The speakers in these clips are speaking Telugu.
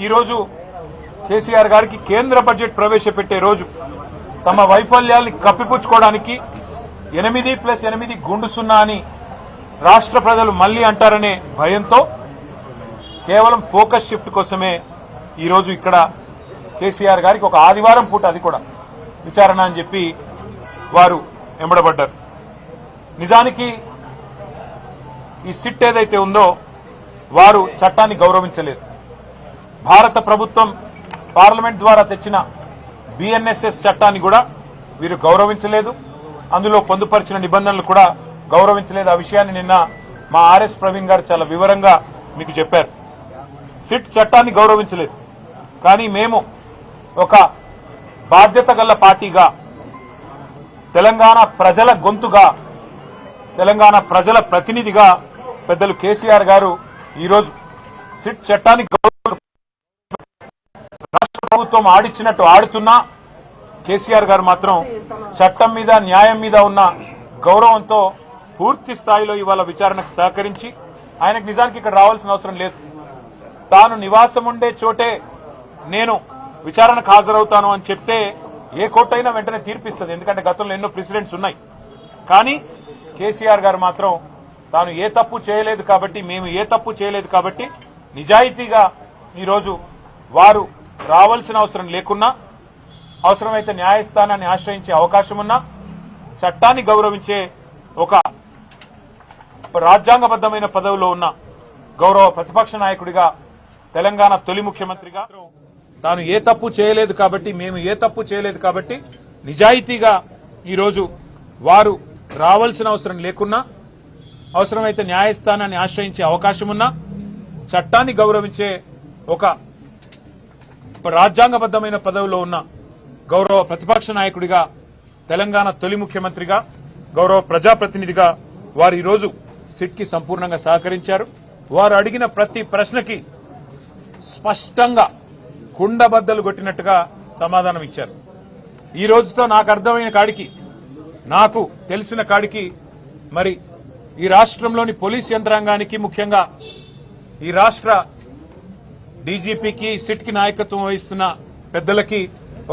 ఈ రోజు కేసీఆర్ గారికి కేంద్ర బడ్జెట్ ప్రవేశపెట్టే రోజు తమ వైఫల్యాల్ని కప్పిపుచ్చుకోవడానికి 8+8 గుండు సున్నా అని రాష్ట్ర ప్రజలు మళ్లీ అంటారనే భయంతో కేవలం ఫోకస్ షిఫ్ట్ కోసమే ఈ రోజు ఇక్కడ కేసీఆర్ గారికి ఒక ఆదివారం పూట అది కూడా విచారణ అని చెప్పి వారు ఎంబడబడ్డారు. నిజానికి ఈ సిట్ ఏదైతే ఉందో వారు చట్టాన్ని గౌరవించలేదు. భారత ప్రభుత్వం పార్లమెంట్ ద్వారా తెచ్చిన బిఎన్ఎస్ఎస్ చట్టాన్ని కూడా వీరు గౌరవించలేదు. అందులో పొందుపరిచిన నిబంధనలు కూడా గౌరవించలేదు. ఆ విషయాన్ని నిన్న మా ఆర్ఎస్ ప్రవీణ్ గారు చాలా వివరంగా మీకు చెప్పారు. సిట్ చట్టాన్ని గౌరవించలేదు. కానీ మేము ఒక బాధ్యత గల పార్టీగా, తెలంగాణ ప్రజల గొంతుగా, తెలంగాణ ప్రజల ప్రతినిధిగా పెద్దలు కేసీఆర్ గారు ఈరోజు సిట్ చట్టాన్ని రాష్ట్ర ప్రభుత్వం ఆడిచ్చినట్టు ఆడుతున్నా కేసీఆర్ గారు మాత్రం చట్టం మీద, న్యాయం మీద ఉన్న గౌరవంతో పూర్తి స్థాయిలో ఇవాళ విచారణకు సహకరించి ఆయనకు నిజానికి ఇక్కడ రావాల్సిన అవసరం లేదు. తాను నివాసం ఉండే చోటే నేను విచారణకు హాజరవుతాను అని చెప్తే ఏ కోర్టు అయినా వెంటనే తీర్పిస్తుంది. ఎందుకంటే గతంలో ఎన్నో ప్రెసిడెంట్స్ ఉన్నాయి. కానీ కేసీఆర్ గారు మాత్రం తాను ఏ తప్పు చేయలేదు కాబట్టి, మేము ఏ తప్పు చేయలేదు కాబట్టి నిజాయితీగా ఈరోజు వారు రావాల్సిన అవసరం లేకున్నా, అవసరమైతే న్యాయస్థానాన్ని ఆశ్రయించే అవకాశం ఉన్నా, చట్టాన్ని గౌరవించే ఒక రాజ్యాంగబద్దమైన పదవిలో ఉన్న గౌరవ ప్రతిపక్ష నాయకుడిగా, తెలంగాణ తొలి ముఖ్యమంత్రిగా తాను ఏ తప్పు చేయలేదు కాబట్టి, మేము ఏ తప్పు చేయలేదు కాబట్టి నిజాయితీగా ఈరోజు వారు రావాల్సిన అవసరం లేకున్నా, అవసరమైతే న్యాయస్థానాన్ని ఆశ్రయించే అవకాశం ఉన్నా, చట్టాన్ని గౌరవించే ఒక రాజ్యాంగబద్దమైన పదవిలో ఉన్న గౌరవ ప్రతిపక్ష నాయకుడిగా, తెలంగాణ తొలి ముఖ్యమంత్రిగా, గౌరవ ప్రజాప్రతినిధిగా వారు ఈరోజు సిట్ కి సంపూర్ణంగా సహకరించారు. వారు అడిగిన ప్రతి ప్రశ్నకి స్పష్టంగా కుండబద్దలు కొట్టినట్టుగా సమాధానం ఇచ్చారు. ఈ రోజుతో నాకు అర్థమైన కాడికి, నాకు తెలిసిన కాడికి, మరి ఈ రాష్ట్రంలోని పోలీస్ యంత్రాంగానికి, ముఖ్యంగా ఈ రాష్ట్ర డీజీపీకి, సిట్ కి నాయకత్వం వహిస్తున్న పెద్దలకి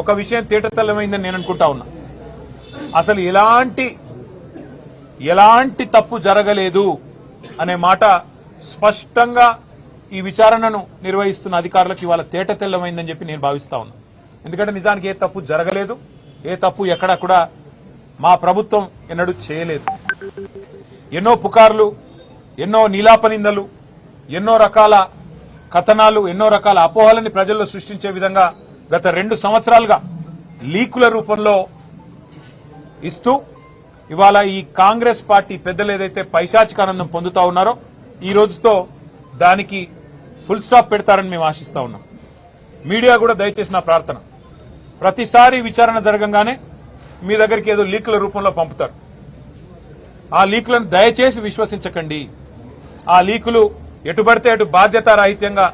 ఒక విషయం తేటతెల్లమైందని నేను అనుకుంటా ఉన్నా. అసలు ఎలాంటి తప్పు జరగలేదు అనే మాట స్పష్టంగా ఈ విచారణను నిర్వహిస్తున్న అధికారులకు ఇవాళ తేటతెల్లమైందని చెప్పి నేను భావిస్తా ఉన్నా. ఎందుకంటే నిజానికి ఏ తప్పు జరగలేదు, ఏ తప్పు ఎక్కడా కూడా మా ప్రభుత్వం ఎన్నడూ చేయలేదు. ఎన్నో పుకార్లు, ఎన్నో నీలాపనిందలు, ఎన్నో రకాల కథనాలు, ఎన్నో రకాల అపోహలని ప్రజల్లో సృష్టించే విధంగా గత 2 సంవత్సరాలుగా లీకుల రూపంలో ఇస్తూ ఇవాళ ఈ కాంగ్రెస్ పార్టీ పెద్దలు ఏదైతే పైశాచికానందం పొందుతా ఉన్నారో ఈ రోజుతో దానికి ఫుల్ స్టాప్ పెడతారని మేము ఆశిస్తా ఉన్నాం. మీడియా కూడా దయచేసి నా ప్రార్థన, ప్రతిసారి విచారణ జరగంగానే మీ దగ్గరికి ఏదో లీకుల రూపంలో పంపుతారు. ఆ లీకులను దయచేసి విశ్వసించకండి. ఆ లీకులు ఎటుబడితే అటు బాధ్యతారాహిత్యంగా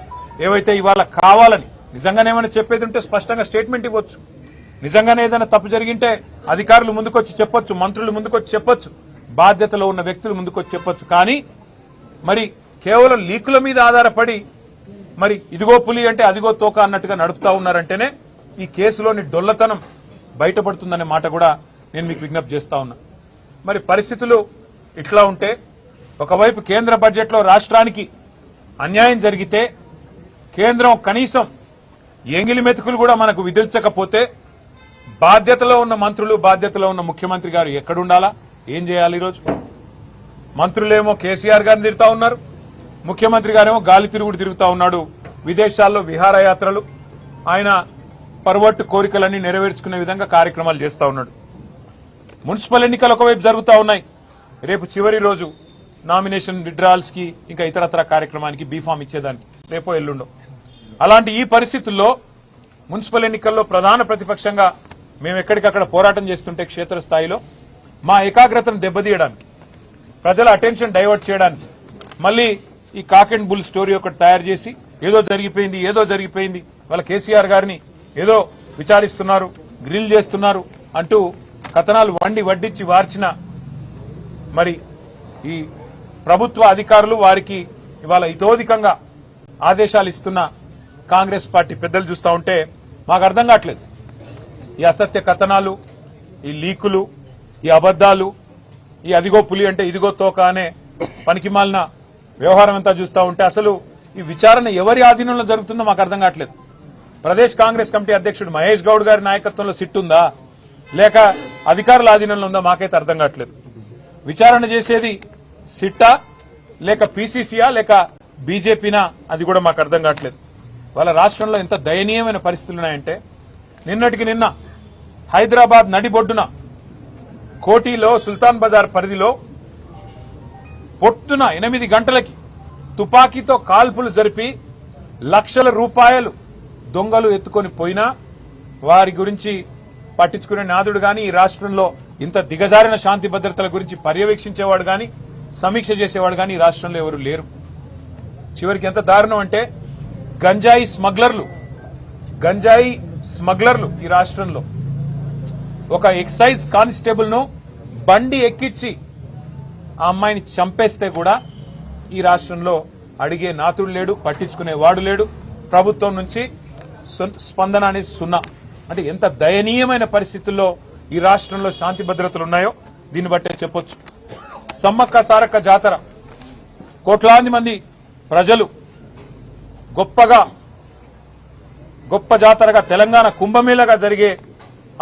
ఏవైతే ఇవాళ కావాలని, నిజంగానే ఏమైనా చెప్పేది ఉంటే స్పష్టంగా స్టేట్మెంట్ ఇవ్వచ్చు. నిజంగానే ఏదైనా తప్పు జరిగింటే అధికారులు ముందుకొచ్చి చెప్పొచ్చు, మంత్రులు ముందుకొచ్చి చెప్పొచ్చు, బాధ్యతలో ఉన్న వ్యక్తులు ముందుకొచ్చి చెప్పొచ్చు. కానీ మరి కేవలం లీకుల మీద ఆధారపడి మరి ఇదిగో పులి అంటే అదిగో తోక అన్నట్టుగా నడుపుతా ఉన్నారంటేనే ఈ కేసులోని డొల్లతనం బయటపడుతుందనే మాట కూడా నేను మీకు విజ్ఞప్తి చేస్తా ఉన్నా. మరి పరిస్థితులు ఇట్లా ఉంటే, ఒకవైపు కేంద్ర బడ్జెట్లో రాష్ట్రానికి అన్యాయం జరిగితే, కేంద్రం కనీసం ఎంగిలి మెతుకులు కూడా మనకు విధించకపోతే, బాధ్యతలో ఉన్న మంత్రులు, బాధ్యతలో ఉన్న ముఖ్యమంత్రి గారు ఎక్కడుండాలా, ఏం చేయాలి? ఈరోజు మంత్రులేమో కేసీఆర్ గారిని తిరుగుతా ఉన్నారు, ముఖ్యమంత్రి గారేమో గాలి తిరుగుడు తిరుగుతా ఉన్నాడు. విదేశాల్లో విహారయాత్రలు, ఆయన పర్వట్టు కోరికలన్నీ నెరవేర్చుకునే విధంగా కార్యక్రమాలు చేస్తా ఉన్నాడు. మున్సిపల్ ఎన్నికలు ఒకవైపు జరుగుతూ ఉన్నాయి. రేపు చివరి రోజు నామినేషన్ విత్డ్రాయల్స్ కి, ఇంకా ఇతరత్ర కార్యక్రమానికి బీఫామ్ ఇచ్చేదానికి రేపో ఎల్లుండో. అలాంటి ఈ పరిస్థితుల్లో మున్సిపల్ ఎన్నికల్లో ప్రధాన ప్రతిపక్షంగా మేము ఎక్కడికక్కడ పోరాటం చేస్తుంటే, క్షేత్రస్థాయిలో మా ఏకాగ్రతను దెబ్బతీయడానికి, ప్రజల అటెన్షన్ డైవర్ట్ చేయడానికి మళ్లీ ఈ కాక్ అండ్ బుల్ స్టోరీ ఒకటి తయారు చేసి ఏదో జరిగిపోయింది వాళ్ళ కేసీఆర్ గారిని ఏదో విచారిస్తున్నారు, గ్రిల్ చేస్తున్నారు అంటూ కథనాలు వడ్డించి వార్చిన మరి ఈ ప్రభుత్వ అధికారులు, వారికి ఇవాళ ఇతోధికంగా ఆదేశాలు ఇస్తున్న కాంగ్రెస్ పార్టీ పెద్దలు చూస్తూ ఉంటే మాకు అర్థం కావట్లేదు. ఈ అసత్య కథనాలు, ఈ లీకులు, ఈ అబద్దాలు, ఈ అదిగో పులి అంటే ఇదిగో తోక అనే పనికిమాలిన వ్యవహారం అంతా చూస్తూ ఉంటే అసలు ఈ విచారణ ఎవరి ఆధీనంలో జరుగుతుందో మాకు అర్థం కావట్లేదు. ప్రదేశ్ కాంగ్రెస్ కమిటీ అధ్యక్షుడు మహేష్ గౌడ్ గారి నాయకత్వంలో సిట్ ఉందా, లేక అధికారుల ఆధీనంలో ఉందా మాకైతే అర్థం కావట్లేదు. విచారణ చేసేది సిట్టా, లేక పీసీసీయా, లేక బీజేపీనా, అది కూడా మాకు అర్థం కావట్లేదు. వాళ్ళ రాష్ట్రంలో ఎంత దయనీయమైన పరిస్థితులు ఉన్నాయంటే నిన్నటికి నిన్న హైదరాబాద్ నడిబొడ్డున కోటిలో సుల్తాన్ బజార్ పరిధిలో పొద్దున 8 గంటలకి తుపాకీతో కాల్పులు జరిపి లక్షల రూపాయలు దొంగలు ఎత్తుకొని పోయినా వారి గురించి పట్టించుకునే నాదుడు గాని, ఈ రాష్ట్రంలో ఇంత దిగజారిన శాంతి భద్రతల గురించి పర్యవేక్షించేవాడు గాని, సమీక్ష చేసేవాడు గాని ఈ రాష్ట్రంలో ఎవరు లేరు. చివరికి ఎంత దారుణం అంటే గంజాయి స్మగ్లర్లు ఈ రాష్ట్రంలో ఒక ఎక్సైజ్ కానిస్టేబుల్ ను బండి ఎక్కించి ఆ అమ్మాయిని చంపేస్తే కూడా ఈ రాష్ట్రంలో అడిగే నాతుడు లేడు, పట్టించుకునే వాడు లేడు. ప్రభుత్వం నుంచి స్పందన అనేది సున్నా. అంటే ఎంత దయనీయమైన పరిస్థితుల్లో ఈ రాష్ట్రంలో శాంతి భద్రతలు ఉన్నాయో దీన్ని బట్టే చెప్పొచ్చు. సమ్మక్క సారక్క జాతర కోట్లాది మంది ప్రజలు గొప్ప జాతరగా తెలంగాణ కుంభమేళగా జరిగే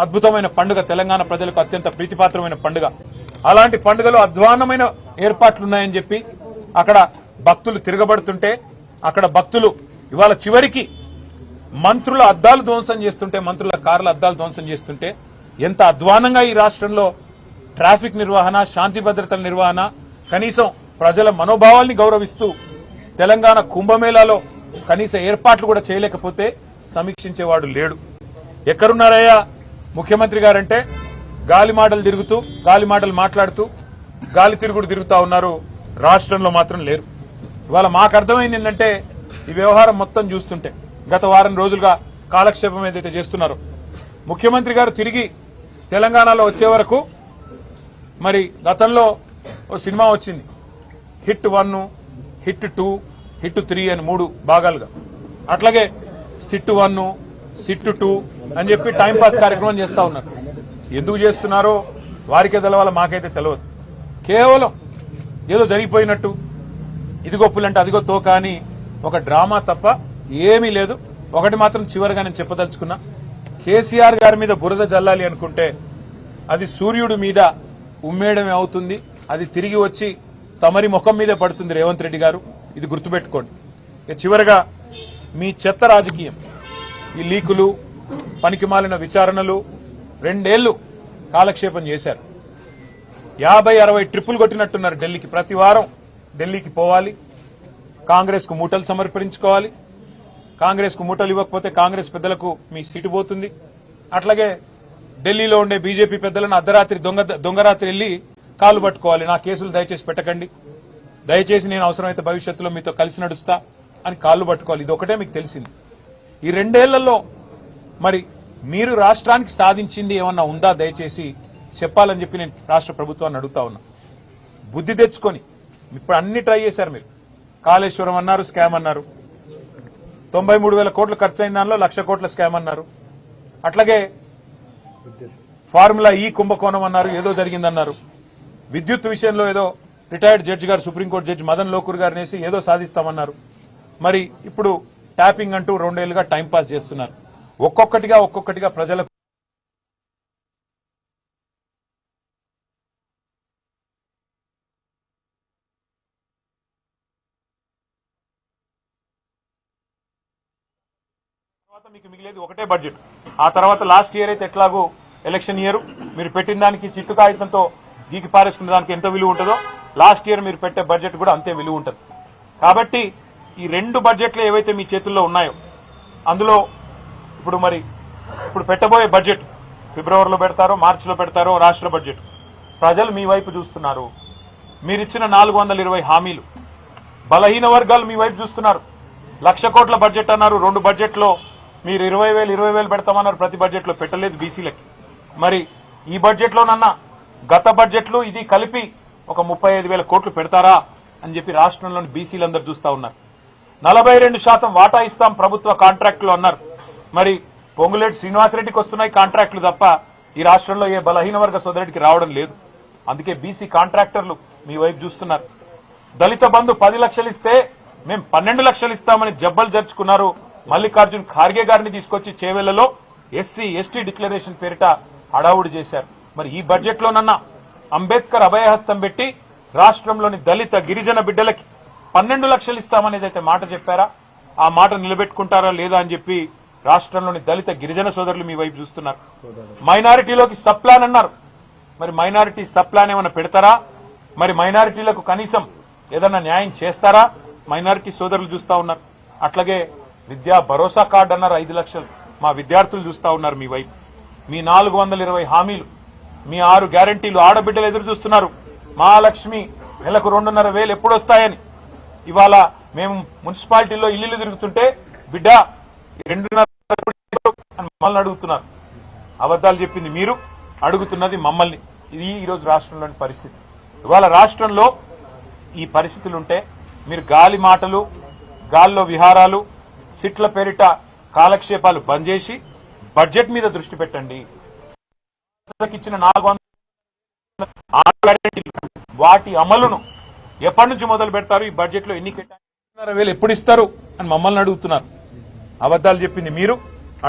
అద్భుతమైన పండుగ, తెలంగాణ ప్రజలకు అత్యంత ప్రీతిపాత్రమైన పండుగ. అలాంటి పండుగలో అధ్వాన్నమైన ఏర్పాట్లున్నాయని చెప్పి అక్కడ భక్తులు తిరగబడుతుంటే, అక్కడ భక్తులు ఇవాళ చివరికి మంత్రుల అద్దాలు ధ్వంసం చేస్తుంటే, మంత్రుల కార్ల అద్దాలు ధ్వంసం చేస్తుంటే ఎంత అధ్వానంగా ఈ రాష్ట్రంలో ట్రాఫిక్ నిర్వహణ, శాంతి భద్రతల నిర్వహణ, కనీసం ప్రజల మనోభావాల్ని గౌరవిస్తూ తెలంగాణ కుంభమేళాలో కనీస ఏర్పాట్లు కూడా చేయలేకపోతే సమీక్షించేవాడు లేడు. ఎక్కడున్నారయ్యా ముఖ్యమంత్రి గారంటే గాలి మాటలు మాట్లాడుతూ గాలి తిరుగుడు తిరుగుతా ఉన్నారు. రాష్ట్రంలో మాత్రం లేరు. ఇవాళ మాకు అర్థమైంది ఏంటంటే ఈ వ్యవహారం మొత్తం చూస్తుంటే గత వారం రోజులుగా కాలక్షేపం ఏదైతే చేస్తున్నారో, ముఖ్యమంత్రి గారు తిరిగి తెలంగాణలో వచ్చే వరకు మరి గతంలో ఓ సినిమా వచ్చింది, హిట్ 1, హిట్ 2, హిట్ 3 అని 3 భాగాలుగా. అట్లాగే సిట్ 1, సిట్ 2 అని చెప్పి టైంపాస్ కార్యక్రమం చేస్తా ఉన్నారు. ఎందుకు చేస్తున్నారో వారికే తెలవాల, మాకైతే తెలియదు. కేవలం ఏదో జరిగిపోయినట్టు ఇదిగో పులంటే అదిగో తోక అని ఒక డ్రామా తప్ప ఏమీ లేదు. ఒకటి మాత్రం చివరిగా నేను చెప్పదలుచుకున్నా, కేసీఆర్ గారి మీద బురద జల్లాలి అనుకుంటే అది సూర్యుడి మీద ఉమ్మేయడమే అవుతుంది. అది తిరిగి వచ్చి తమరి ముఖం మీదే పడుతుంది రేవంత్ రెడ్డి గారు, ఇది గుర్తుపెట్టుకోండి. చివరిగా మీ చెత్త రాజకీయం, ఈ లీకులు, పనికిమాలిన విచారణలు 2 ఏళ్లు కాలక్షేపం చేశారు. 50-60 ట్రిప్పులు కొట్టినట్టున్నారు ఢిల్లీకి. ప్రతి వారం ఢిల్లీకి పోవాలి, కాంగ్రెస్ కు మూటలు సమర్పించుకోవాలి. కాంగ్రెస్ కు మూటలు ఇవ్వకపోతే కాంగ్రెస్ పెద్దలకు మీ సీటు పోతుంది. అట్లాగే ఢిల్లీలో ఉండే బీజేపీ పెద్దలను అర్ధరాత్రి దొంగరాత్రి వెళ్లి కాలు పట్టుకోవాలి. నా కేసులు దయచేసి పెట్టకండి, దయచేసి నేను అవసరమైతే భవిష్యత్తులో మీతో కలిసి నడుస్తా అని కాళ్లు పట్టుకోవాలి. ఇది ఒకటే మీకు తెలిసింది. ఈ 2 ఏళ్లలో మరి మీరు రాష్ట్రానికి సాధించింది ఏమన్నా ఉందా దయచేసి చెప్పాలని చెప్పి నేను రాష్ట్ర ప్రభుత్వాన్ని అడుగుతా ఉన్నా. బుద్ధి తెచ్చుకొని ఇప్పుడు అన్ని ట్రై చేశారు మీరు. కాళేశ్వరం అన్నారు, స్కామ్ అన్నారు. 93,000 కోట్లు ఖర్చు అయిన దానిలో 1,00,000 కోట్ల స్కామ్ అన్నారు. అట్లాగే ఫార్ములా ఈ కుంభకోణం అన్నారు, ఏదో జరిగిందన్నారు. విద్యుత్ విషయంలో ఏదో రిటైర్డ్ జడ్జి గారు, సుప్రీంకోర్టు జడ్జి మదన్ లోకూర్ గారు నేసి ఏదో సాధిస్తామన్నారు. మరి ఇప్పుడు ట్యాపింగ్ అంటూ 2 ఏళ్లుగా టైంపాస్ చేస్తున్నారు. ఒక్కొక్కటిగా ప్రజలకు మీకు మిగిలేదు ఒకటే బడ్జెట్. ఆ తర్వాత లాస్ట్ ఇయర్ అయితే ఎట్లాగో ఎలక్షన్ ఇయర్, మీరు పెట్టిన దానికి చిట్టు కాగితంతో గీకి పారేసుకున్న దానికి ఎంత విలువ ఉంటుందో లాస్ట్ ఇయర్ మీరు పెట్టే బడ్జెట్ కూడా అంతే విలువ ఉంటుంది. కాబట్టి ఈ 2 బడ్జెట్లు ఏవైతే మీ చేతుల్లో ఉన్నాయో అందులో ఇప్పుడు పెట్టబోయే బడ్జెట్ ఫిబ్రవరిలో పెడతారో, మార్చిలో పెడతారో రాష్ట్ర బడ్జెట్. ప్రజలు మీ వైపు చూస్తున్నారు. మీరిచ్చిన 420 హామీలు, బలహీన వర్గాలు మీ వైపు చూస్తున్నారు. 1,00,000 కోట్ల బడ్జెట్ అన్నారు, 2 బడ్జెట్లో మీరు 20,000 పెడతామన్నారు. ప్రతి బడ్జెట్లో పెట్టలేదు బీసీలకి. మరి ఈ బడ్జెట్లోనన్నా గత బడ్జెట్లు ఇది కలిపి ఒక 35,000 కోట్లు పెడతారా అని చెప్పి రాష్ట్రంలోని బీసీలందరూ చూస్తా ఉన్నారు. 42% వాటా ఇస్తాం ప్రభుత్వ కాంట్రాక్టులు అన్నారు. మరి పొంగులేటి శ్రీనివాసరెడ్డికి వస్తున్నాయి కాంట్రాక్టులు తప్ప ఈ రాష్ట్రంలో ఏ బలహీన వర్గ సోదరుడికి రావడం లేదు. అందుకే బీసీ కాంట్రాక్టర్లు మీ వైపు చూస్తున్నారు. దళిత బంధు 10 లక్షలు ఇస్తే మేము 12 లక్షలు ఇస్తామని జబ్బలు జరుచుకున్నారు. మల్లికార్జున్ ఖార్గే గారిని తీసుకొచ్చి చేవెళ్లలో ఎస్సీ ఎస్టీ డిక్లరేషన్ పేరిట హడావుడి చేశారు. మరి ఈ బడ్జెట్ లోనన్నా అంబేద్కర్ అభయహస్తం పెట్టి రాష్ట్రంలోని దళిత గిరిజన బిడ్డలకి 12 లక్షలు ఇస్తామనేదైతే మాట చెప్పారా ఆ మాట నిలబెట్టుకుంటారా లేదా అని చెప్పి రాష్ట్రంలోని దళిత గిరిజన సోదరులు మీ వైపు చూస్తున్నారు. మైనారిటీలోకి సబ్ ప్లాన్ అన్నారు. మరి మైనారిటీ సబ్ ప్లాన్ ఏమైనా పెడతారా? మరి మైనారిటీలకు కనీసం ఏదన్నా న్యాయం చేస్తారా? మైనారిటీ సోదరులు చూస్తా ఉన్నారు. అట్లాగే విద్యా భరోసా కార్డు అన్నారు 5 లక్షలు. మా విద్యార్థులు చూస్తా ఉన్నారు మీ వైపు. మీ 420 హామీలు, మీ 6 గ్యారంటీలు ఆడబిడ్డలు ఎదురు చూస్తున్నారు. మహాలక్ష్మి నెలకు 2,500 ఎప్పుడు వస్తాయని. ఇవాళ మేము మున్సిపాలిటీలో ఇల్లు తిరుగుతుంటే బిడ్డ 2,500 మమ్మల్ని అడుగుతున్నారు. అబద్దాలు చెప్పింది మీరు, అడుగుతున్నది మమ్మల్ని. ఇది ఈరోజు రాష్ట్రంలోని పరిస్థితి. ఇవాళ రాష్ట్రంలో ఈ పరిస్థితులుంటే మీరు గాలి మాటలు, గాల్లో విహారాలు, సిట్ల పేరిట కాలక్షేపాలు బంద్ చేసి బడ్జెట్ మీద దృష్టి పెట్టండి. ఇచ్చిన 400 వాటి అమలును ఎప్పటి నుంచి మొదలు పెడతారు? ఈ బడ్జెట్ లో ఎన్ని కేటాయించారు, ఎప్పుడు ఇస్తారు అని మమ్మల్ని అడుగుతున్నారు. అబద్దాలు చెప్పింది మీరు,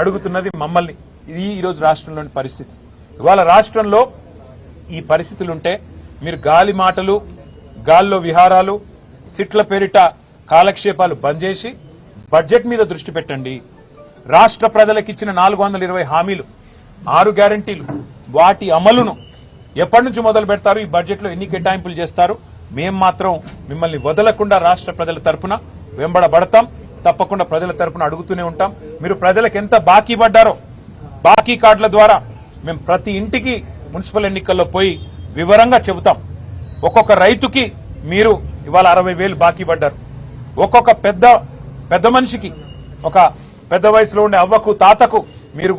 అడుగుతున్నది మమ్మల్ని. ఇది ఈరోజు రాష్ట్రంలోని పరిస్థితి. ఇవాళ రాష్ట్రంలో ఈ పరిస్థితులుంటే మీరు గాలి మాటలు, గాల్లో విహారాలు, సిట్ల పేరిట కాలక్షేపాలు బంద్ చేసి బడ్జెట్ మీద దృష్టి పెట్టండి. రాష్ట్ర ప్రజలకు ఇచ్చిన 420 హామీలు, 6 గ్యారంటీలు, వాటి అమలును ఎప్పటి నుంచి మొదలు పెడతారు? ఈ బడ్జెట్ లో ఎన్ని కేటాయింపులు చేస్తారు? మేం మాత్రం మిమ్మల్ని వదలకుండా రాష్ట్ర ప్రజల తరపున వెంబడబడతాం. తప్పకుండా ప్రజల తరపున అడుగుతూనే ఉంటాం. మీరు ప్రజలకు ఎంత బాకీ పడ్డారో బాకీ కార్డుల ద్వారా మేము ప్రతి ఇంటికి మున్సిపల్ ఎన్నికల్లో పోయి వివరంగా చెబుతాం. ఒక్కొక్క రైతుకి మీరు ఇవాళ 60,000 బాకీ పడ్డారు. ఒక్కొక్క పెద్ద మనిషికి, ఒక పెద్ద వయసులో ఉండే అవ్వకు తాతకు మీరు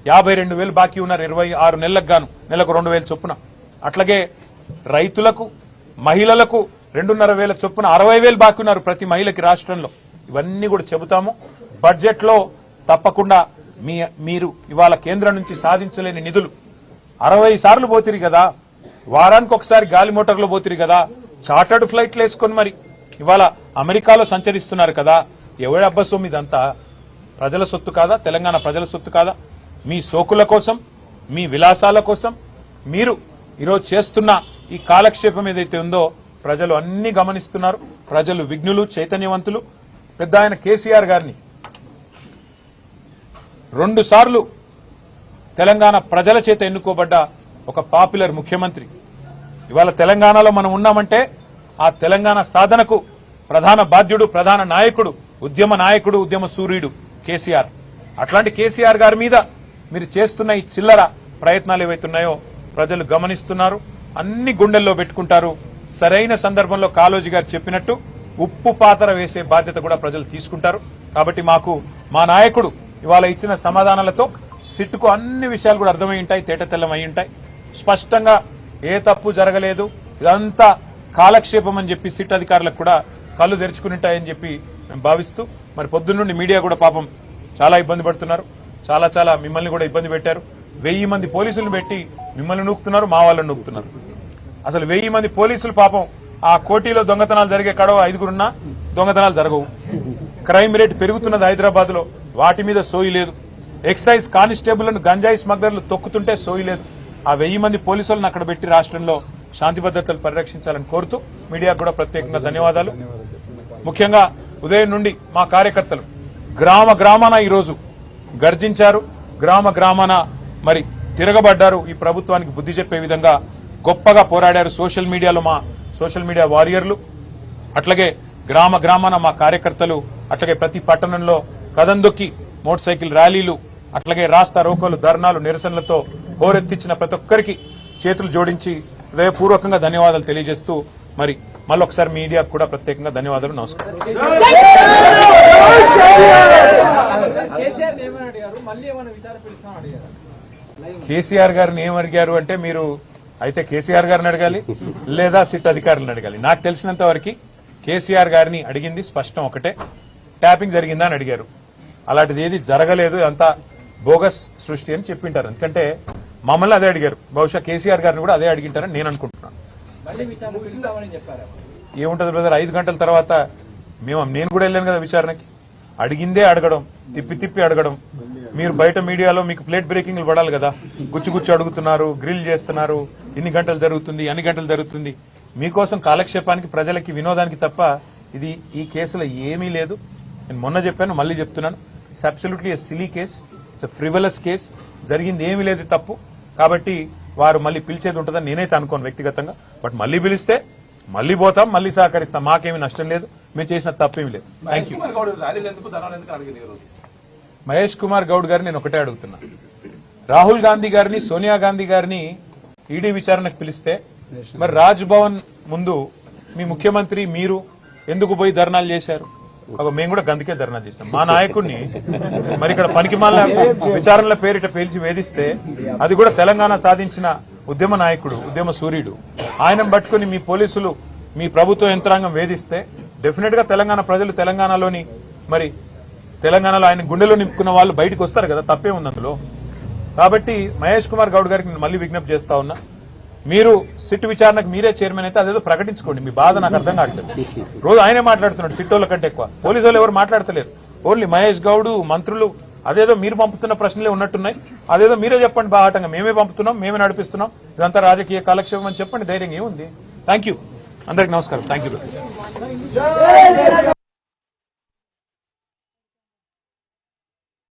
52,000 బాకీ ఉన్నారు. 26 నెలలకు గాను నెలకు 2,000 చొప్పున. అట్లాగే రైతులకు, మహిళలకు 2,500 చొప్పున 60,000 బాకీ ఉన్నారు ప్రతి మహిళకి రాష్ట్రంలో. ఇవన్నీ కూడా చెబుతాము. బడ్జెట్ లో తప్పకుండా మీరు ఇవాళ కేంద్రం నుంచి సాధించలేని నిధులు 60 సార్లు పోతిరి కదా, వారానికి ఒకసారి గాలి మోటార్లో పోతిరి కదా, చార్టర్డ్ ఫ్లైట్లు వేసుకొని మరి ఇవాళ అమెరికాలో సంచరిస్తున్నారు కదా. ఎవరి అబ్బసొమ్ము ఇదంతా? ప్రజల సొత్తు కాదా? తెలంగాణ ప్రజల సొత్తు కాదా? మీ సోకుల కోసం, మీ విలాసాల కోసం మీరు ఈరోజు చేస్తున్న ఈ కాలక్షేపం ఏదైతే ఉందో ప్రజలు అన్ని గమనిస్తున్నారు. ప్రజలు విఘ్నులు, చైతన్యవంతులు. పెద్ద ఆయన కేసీఆర్ గారిని 2 సార్లు తెలంగాణ ప్రజల చేత ఎన్నుకోబడ్డ ఒక పాపులర్ ముఖ్యమంత్రి. ఇవాళ తెలంగాణలో మనం ఉన్నామంటే ఆ తెలంగాణ సాధనకు ప్రధాన బాధ్యుడు, ప్రధాన నాయకుడు, ఉద్యమ సూర్యుడు కేసీఆర్. అట్లాంటి కేసీఆర్ గారి మీద మీరు చేస్తున్న ఈ చిల్లర ప్రయత్నాలు ఏవైతున్నాయో ప్రజలు గమనిస్తున్నారు. అన్ని గుండెల్లో పెట్టుకుంటారు. సరైన సందర్భంలో కాళోజీ గారు చెప్పినట్టు ఉప్పు పాతర వేసే బాధ్యత కూడా ప్రజలు తీసుకుంటారు. కాబట్టి మా నాయకుడు ఇవాళ ఇచ్చిన సమాధానాలతో సిట్టుకు అన్ని విషయాలు కూడా అర్థమై ఉంటాయి, తేటతెల్లం అయి ఉంటాయి. స్పష్టంగా ఏ తప్పు జరగలేదు, ఇదంతా కాలక్షేపం అని చెప్పి సిట్ అధికారులకు కూడా కళ్ళు తెరుచుకుని ఉంటాయని చెప్పి మేము భావిస్తూ, మరి పొద్దున్నుండి మీడియా కూడా పాపం చాలా ఇబ్బంది పడుతున్నారు. చాలా మిమ్మల్ని కూడా ఇబ్బంది పెట్టారు. 1000 మంది పోలీసులను పెట్టి మిమ్మల్ని నూకుతున్నారు, మా వాళ్ళని నూకుతున్నారు. అసలు 1000 మంది పోలీసులు పాపం ఆ కోటిలో దొంగతనాలు జరిగే కాడ 5గురున్నా దొంగతనాలు జరగవు. క్రైమ్ రేట్ పెరుగుతున్నది హైదరాబాద్ లో, వాటి మీద సోయి లేదు. ఎక్సైజ్ కానిస్టేబుల్లను గంజాయి స్మగ్లర్లు తొక్కుతుంటే సోయి లేదు. ఆ 1000 మంది పోలీసులను అక్కడ పెట్టి రాష్ట్రంలో శాంతి భద్రతలు పరిరక్షించాలని కోరుతూ మీడియాకు కూడా ప్రత్యేకంగా ధన్యవాదాలు. ముఖ్యంగా ఉదయం నుండి మా కార్యకర్తలు గ్రామాన ఈరోజు గర్జించారు, గ్రామాన మరి తిరగబడ్డారు. ఈ ప్రభుత్వానికి బుద్ధి చెప్పే విధంగా గొప్పగా పోరాడారు. సోషల్ మీడియాలో మా సోషల్ మీడియా వారియర్లు, అట్లాగే గ్రామాన మా కార్యకర్తలు, అట్లాగే ప్రతి పట్టణంలో కదందొక్కి మోటార్ సైకిల్ ర్యాలీలు, అట్లాగే రాస్తా రోకోలు, ధర్నాలు, నిరసనలతో హోరెత్తించిన ప్రతి ఒక్కరికి చేతులు జోడించి హృదయపూర్వకంగా ధన్యవాదాలు తెలియజేస్తూ మరి మళ్ళొకసారి మీడియాకు కూడా ప్రత్యేకంగా ధన్యవాదాలు. నమస్కారం. కేసీఆర్ గారిని ఏమడిగారు అంటే మీరు అయితే కేసీఆర్ గారిని అడగాలి లేదా సిట్ అధికారులను అడగాలి. నాకు తెలిసినంత వరకు కేసీఆర్ గారిని అడిగింది స్పష్టం ఒకటే, ట్యాపింగ్ జరిగిందా అని అడిగారు. అలాంటిది ఏది జరగలేదు, అంతా బోగస్ సృష్టి అని చెప్పింటారు. ఎందుకంటే మమ్మల్ని అదే అడిగారు, బహుశా కేసీఆర్ గారిని కూడా అదే అడిగింటారని నేను అనుకుంటున్నాను. ఏముంటది బ్రదర్, 5 గంటల తర్వాత నేను కూడా వెళ్ళాను కదా విచారణకి. అడిగిందే అడగడం, తిప్పి అడగడం. మీరు బయట మీడియాలో మీకు ప్లేట్ బ్రేకింగ్లు పడాలి కదా, గుచ్చి అడుగుతున్నారు, గ్రిల్ చేస్తున్నారు, ఇన్ని గంటలు జరుగుతుంది, అన్ని గంటలు జరుగుతుంది. మీకోసం కాలక్షేపానికి, ప్రజలకి వినోదానికి తప్ప ఇది ఈ కేసులో ఏమీ లేదు. నేను మొన్న చెప్పాను, మళ్ళీ చెప్తున్నాను, it's absolutely a silly case, it's a frivolous case. జరిగింది ఏమీ లేదు, తప్పు. కాబట్టి వారు మళ్ళీ పిలిచేది ఉంటుందని నేనైతే అనుకోను వ్యక్తిగతంగా. బట్ మళ్ళీ పిలిస్తే మళ్ళీ పోతాం, మళ్ళీ సహకరిస్తాం, మాకేమీ నష్టం లేదు, మేము చేసిన తప్పేమీ లేదు. Thank you. మహేష్ కుమార్ గౌడ్ గారిని నేను ఒకటే అడుగుతున్నా, రాహుల్ గాంధీ గారిని, సోనియా గాంధీ గారిని ఈడీ విచారణకు పిలిస్తే మరి రాజ్ భవన్ ముందు మీ ముఖ్యమంత్రి మీరు ఎందుకు పోయి ధర్నాలు చేశారు? మేము కూడా గందుకే ధర్నా చేశాం. మా నాయకుడిని మరి ఇక్కడ పనికిమాల విచారణల పేరిట పేల్చి వేధిస్తే, అది కూడా తెలంగాణ సాధించిన ఉద్యమ నాయకుడు, ఉద్యమ సూర్యుడు, ఆయన పట్టుకుని మీ పోలీసులు, మీ ప్రభుత్వ యంత్రాంగం వేధిస్తే డెఫినెట్ గా తెలంగాణ ప్రజలు, తెలంగాణలోని మరి తెలంగాణలో ఆయన గుండెలో నింపుకున్న వాళ్ళు బయటకు వస్తారు కదా, తప్పే ఉంది అందులో. కాబట్టి మహేష్ కుమార్ గౌడ్ గారికి నేను మళ్ళీ విజ్ఞప్తి చేస్తా ఉన్నా, మీరు సిట్ విచారణకు మీరే చైర్మన్ అయితే అదేదో ప్రకటించుకోండి. మీ బాధ నాకు అర్థం కావట్లేదు. రోజు ఆయనే మాట్లాడుతున్నాడు, సిట్టోళ్ళ కంటే ఎక్కువ. పోలీసు వాళ్ళు ఎవరు మాట్లాడతలేరు, ఓన్లీ మహేష్ గౌడ్, మంత్రులు. అదేదో మీరు పంపుతున్న ప్రశ్నలే ఉన్నట్టున్నాయి, అదేదో మీరే చెప్పండి బాహాటంగా, మేమే పంపుతున్నాం, మేమే నడిపిస్తున్నాం, ఇదంతా రాజకీయ కాలక్షేపం అని చెప్పండి, ధైర్యం ఏముంది. థ్యాంక్ యూ, అందరికి నమస్కారం. Thank you.